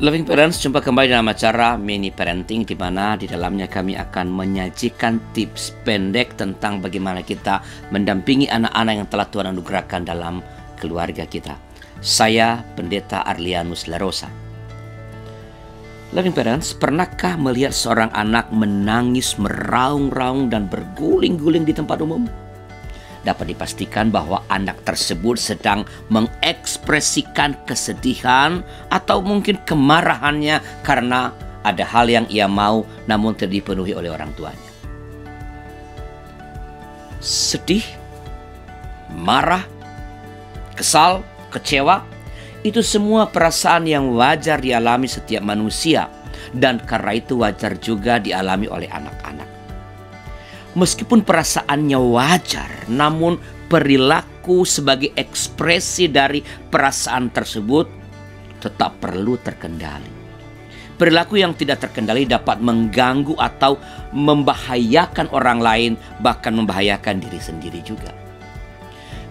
Loving Parents, jumpa kembali dalam acara Mini Parenting, di mana di dalamnya kami akan menyajikan tips pendek tentang bagaimana kita mendampingi anak-anak yang telah Tuhan anugerahkan dalam keluarga kita. Saya Pendeta Arlianus Larosa. Loving Parents, pernahkah melihat seorang anak menangis meraung-raung dan berguling-guling di tempat umum? Dapat dipastikan bahwa anak tersebut sedang mengekspresikan kesedihan atau mungkin kemarahannya karena ada hal yang ia mau namun tidak dipenuhi oleh orang tuanya. Sedih, marah, kesal, kecewa, itu semua perasaan yang wajar dialami setiap manusia, dan karena itu wajar juga dialami oleh anak-anak. Meskipun perasaannya wajar, namun perilaku sebagai ekspresi dari perasaan tersebut tetap perlu terkendali. Perilaku yang tidak terkendali dapat mengganggu atau membahayakan orang lain, bahkan membahayakan diri sendiri juga.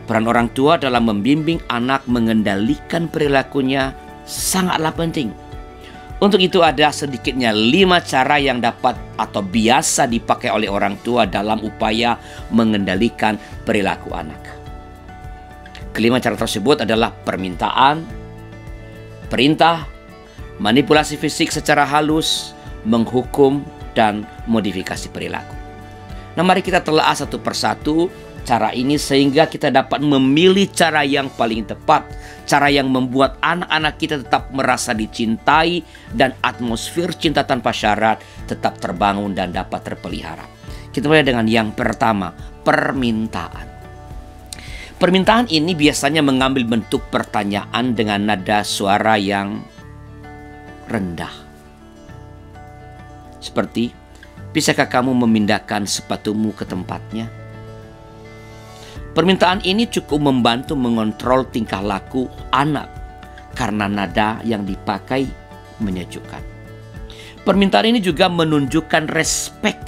Peran orang tua dalam membimbing anak mengendalikan perilakunya sangatlah penting. Untuk itu ada sedikitnya 5 cara yang dapat atau biasa dipakai oleh orang tua dalam upaya mengendalikan perilaku anak. Kelima cara tersebut adalah permintaan, perintah, manipulasi fisik secara halus, menghukum, dan modifikasi perilaku. Nah, mari kita telah satu persatu cara ini sehingga kita dapat memilih cara yang paling tepat, cara yang membuat anak-anak kita tetap merasa dicintai dan atmosfer cinta tanpa syarat tetap terbangun dan dapat terpelihara. Kita mulai dengan yang pertama, permintaan. Permintaan ini biasanya mengambil bentuk pertanyaan dengan nada suara yang rendah. Seperti, bisakah kamu memindahkan sepatumu ke tempatnya? Permintaan ini cukup membantu mengontrol tingkah laku anak karena nada yang dipakai menyejukkan. Permintaan ini juga menunjukkan respek.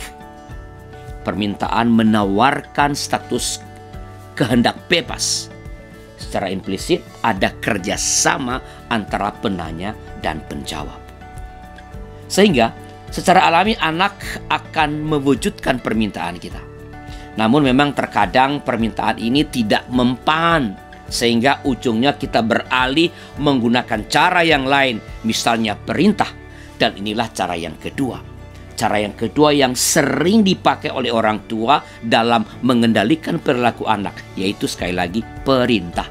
Permintaan menawarkan status kehendak bebas. Secara implisit ada kerjasama antara penanya dan penjawab. Sehingga secara alami anak akan mewujudkan permintaan kita. Namun memang terkadang permintaan ini tidak mempan, sehingga ujungnya kita beralih menggunakan cara yang lain, misalnya perintah. Dan inilah cara yang kedua. Cara yang kedua yang sering dipakai oleh orang tua dalam mengendalikan perilaku anak, yaitu sekali lagi perintah.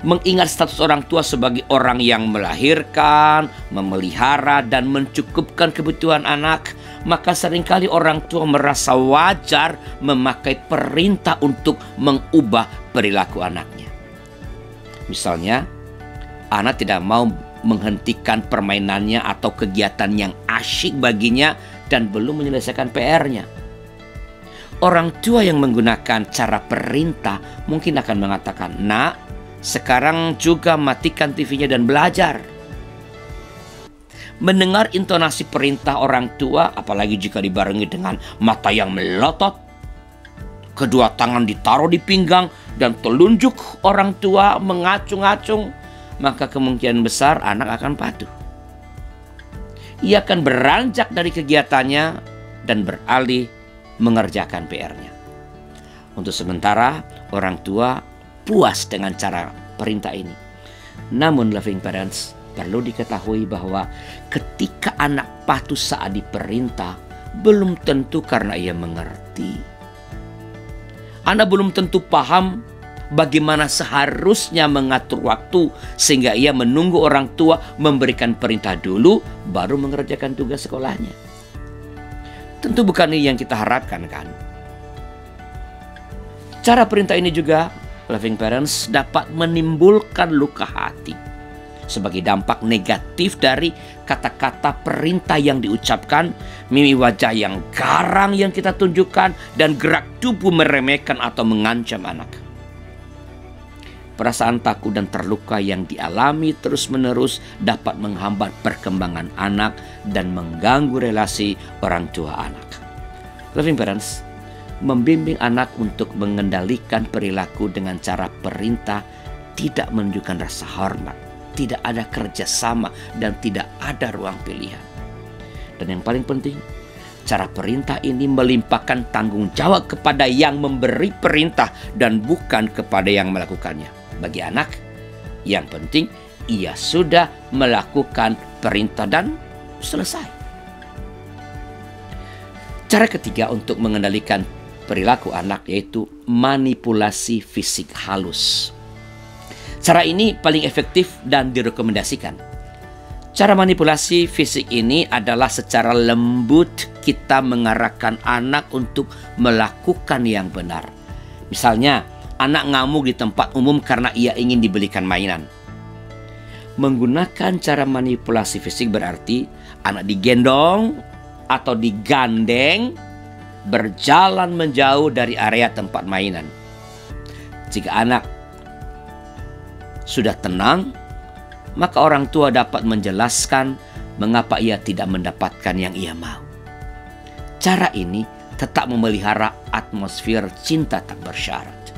Mengingat status orang tua sebagai orang yang melahirkan, memelihara, dan mencukupkan kebutuhan anak, maka seringkali orang tua merasa wajar memakai perintah untuk mengubah perilaku anaknya. Misalnya, anak tidak mau menghentikan permainannya atau kegiatan yang asyik baginya dan belum menyelesaikan PR-nya. Orang tua yang menggunakan cara perintah mungkin akan mengatakan, "Nak, sekarang juga matikan TV-nya dan belajar." Mendengar intonasi perintah orang tua, apalagi jika dibarengi dengan mata yang melotot, kedua tangan ditaruh di pinggang, dan telunjuk orang tua mengacung-acung, maka kemungkinan besar anak akan patuh. Ia akan beranjak dari kegiatannya dan beralih mengerjakan PR-nya. Untuk sementara, orang tua puas dengan cara perintah ini. Namun, loving parents, perlu diketahui bahwa ketika anak patuh saat diperintah, belum tentu karena ia mengerti. Anak belum tentu paham bagaimana seharusnya mengatur waktu, sehingga ia menunggu orang tua memberikan perintah dulu, baru mengerjakan tugas sekolahnya. Tentu bukan ini yang kita harapkan, kan? Cara perintah ini juga, loving parents, dapat menimbulkan luka hati sebagai dampak negatif dari kata-kata perintah yang diucapkan, mimik wajah yang garang yang kita tunjukkan, dan gerak tubuh meremehkan atau mengancam anak. Perasaan takut dan terluka yang dialami terus-menerus dapat menghambat perkembangan anak dan mengganggu relasi orang tua anak. Loving parents, membimbing anak untuk mengendalikan perilaku dengan cara perintah tidak menunjukkan rasa hormat, tidak ada kerjasama dan tidak ada ruang pilihan. Dan yang paling penting, cara perintah ini melimpahkan tanggung jawab kepada yang memberi perintah dan bukan kepada yang melakukannya. Bagi anak, yang penting ia sudah melakukan perintah dan selesai. Cara ketiga untuk mengendalikan perilaku anak yaitu manipulasi fisik halus. Cara ini paling efektif dan direkomendasikan. Cara manipulasi fisik ini adalah secara lembut kita mengarahkan anak untuk melakukan yang benar. Misalnya, anak ngamuk di tempat umum karena ia ingin dibelikan mainan. Menggunakan cara manipulasi fisik berarti anak digendong atau digandeng berjalan menjauh dari area tempat mainan. Jika anak sudah tenang, maka orang tua dapat menjelaskan mengapa ia tidak mendapatkan yang ia mau. Cara ini tetap memelihara atmosfer cinta tak bersyarat.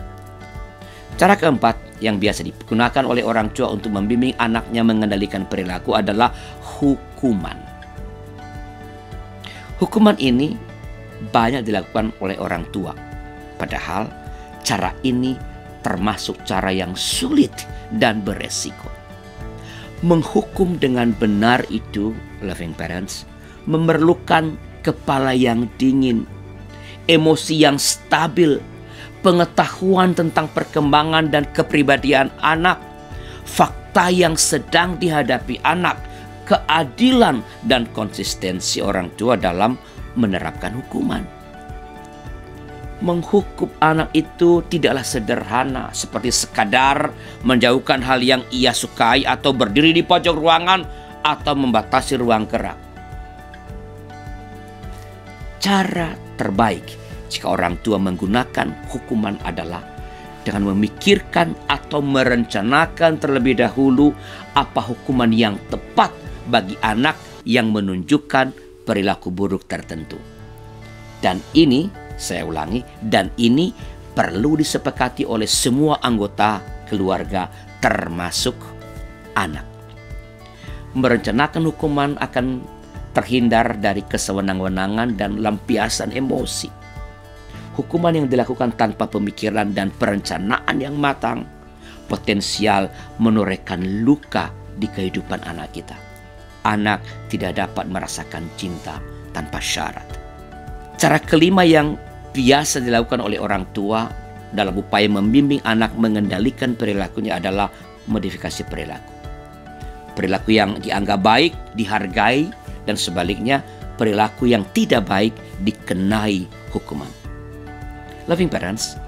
Cara keempat yang biasa digunakan oleh orang tua untuk membimbing anaknya mengendalikan perilaku adalah hukuman. Hukuman ini banyak dilakukan oleh orang tua. Padahal cara ini termasuk cara yang sulit dan beresiko. Menghukum dengan benar itu, loving parents, memerlukan kepala yang dingin, emosi yang stabil, pengetahuan tentang perkembangan dan kepribadian anak, fakta yang sedang dihadapi anak, keadilan dan konsistensi orang tua dalam menerapkan hukuman. Menghukum anak itu tidaklah sederhana seperti sekadar menjauhkan hal yang ia sukai atau berdiri di pojok ruangan atau membatasi ruang gerak. Cara terbaik jika orang tua menggunakan hukuman adalah dengan memikirkan atau merencanakan terlebih dahulu apa hukuman yang tepat bagi anak yang menunjukkan perilaku buruk tertentu. Dan ini, saya ulangi, dan ini perlu disepakati oleh semua anggota keluarga termasuk anak. Merencanakan hukuman akan terhindar dari kesewenang-wenangan dan lampiasan emosi. Hukuman yang dilakukan tanpa pemikiran dan perencanaan yang matang potensial menorehkan luka di kehidupan anak kita. Anak tidak dapat merasakan cinta tanpa syarat. Cara kelima yang biasa dilakukan oleh orang tua dalam upaya membimbing anak mengendalikan perilakunya adalah modifikasi perilaku. Perilaku yang dianggap baik dihargai dan sebaliknya perilaku yang tidak baik dikenai hukuman. Loving parents,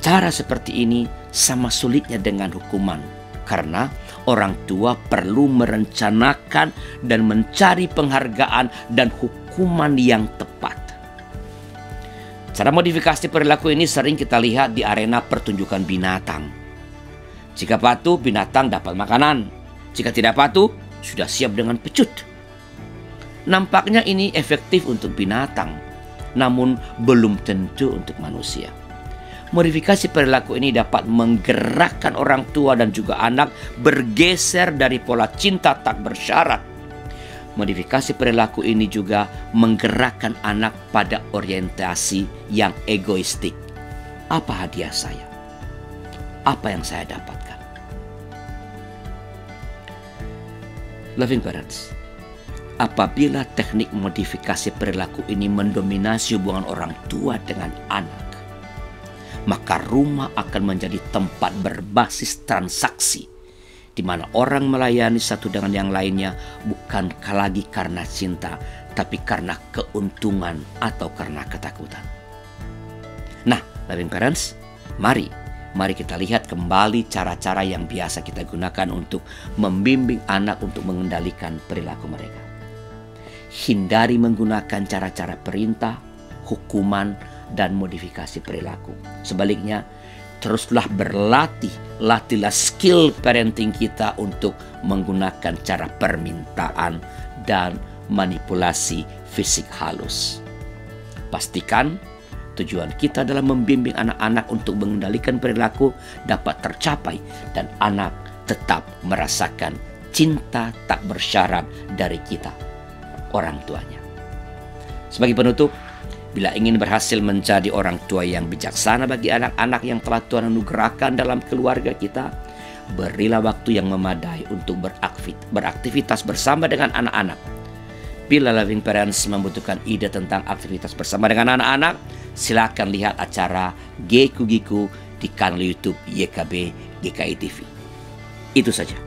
cara seperti ini sama sulitnya dengan hukuman karena orang tua perlu merencanakan dan mencari penghargaan dan hukuman yang tepat. Cara modifikasi perilaku ini sering kita lihat di arena pertunjukan binatang. Jika patuh, binatang dapat makanan. Jika tidak patuh, sudah siap dengan pecut. Nampaknya ini efektif untuk binatang, namun belum tentu untuk manusia. Modifikasi perilaku ini dapat menggerakkan orang tua dan juga anak bergeser dari pola cinta tak bersyarat. Modifikasi perilaku ini juga menggerakkan anak pada orientasi yang egoistik. Apa hadiah saya? Apa yang saya dapatkan? Loving parents, apabila teknik modifikasi perilaku ini mendominasi hubungan orang tua dengan anak, maka rumah akan menjadi tempat berbasis transaksi di mana orang melayani satu dengan yang lainnya bukan lagi karena cinta, tapi karena keuntungan atau karena ketakutan. Nah, loving parents, mari kita lihat kembali cara-cara yang biasa kita gunakan untuk membimbing anak untuk mengendalikan perilaku mereka. Hindari menggunakan cara-cara perintah, hukuman, dan modifikasi perilaku. Sebaliknya, teruslah berlatih, latihlah skill parenting kita untuk menggunakan cara permintaan dan manipulasi fisik halus. Pastikan tujuan kita dalam membimbing anak-anak untuk mengendalikan perilaku dapat tercapai dan anak tetap merasakan cinta tak bersyarat dari kita, orang tuanya. Sebagai penutup, bila ingin berhasil menjadi orang tua yang bijaksana bagi anak-anak yang telah Tuhan anugerahkan dalam keluarga kita, berilah waktu yang memadai untuk beraktivitas bersama dengan anak-anak. Bila Loving Parents membutuhkan ide tentang aktivitas bersama dengan anak-anak, silakan lihat acara Geku-Giku di kanal YouTube YKB GKI TV. Itu saja.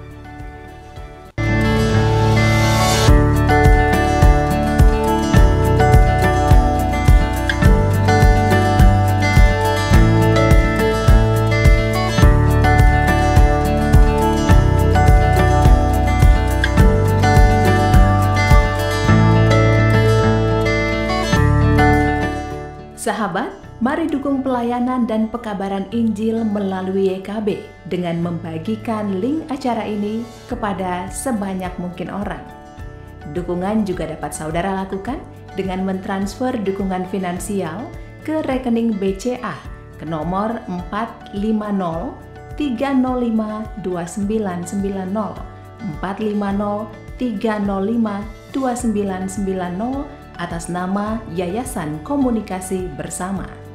Sahabat, mari dukung pelayanan dan pekabaran Injil melalui YKB dengan membagikan link acara ini kepada sebanyak mungkin orang. Dukungan juga dapat saudara lakukan dengan mentransfer dukungan finansial ke rekening BCA ke nomor 450-305-2990 450-305-2990 atas nama Yayasan Komunikasi Bersama.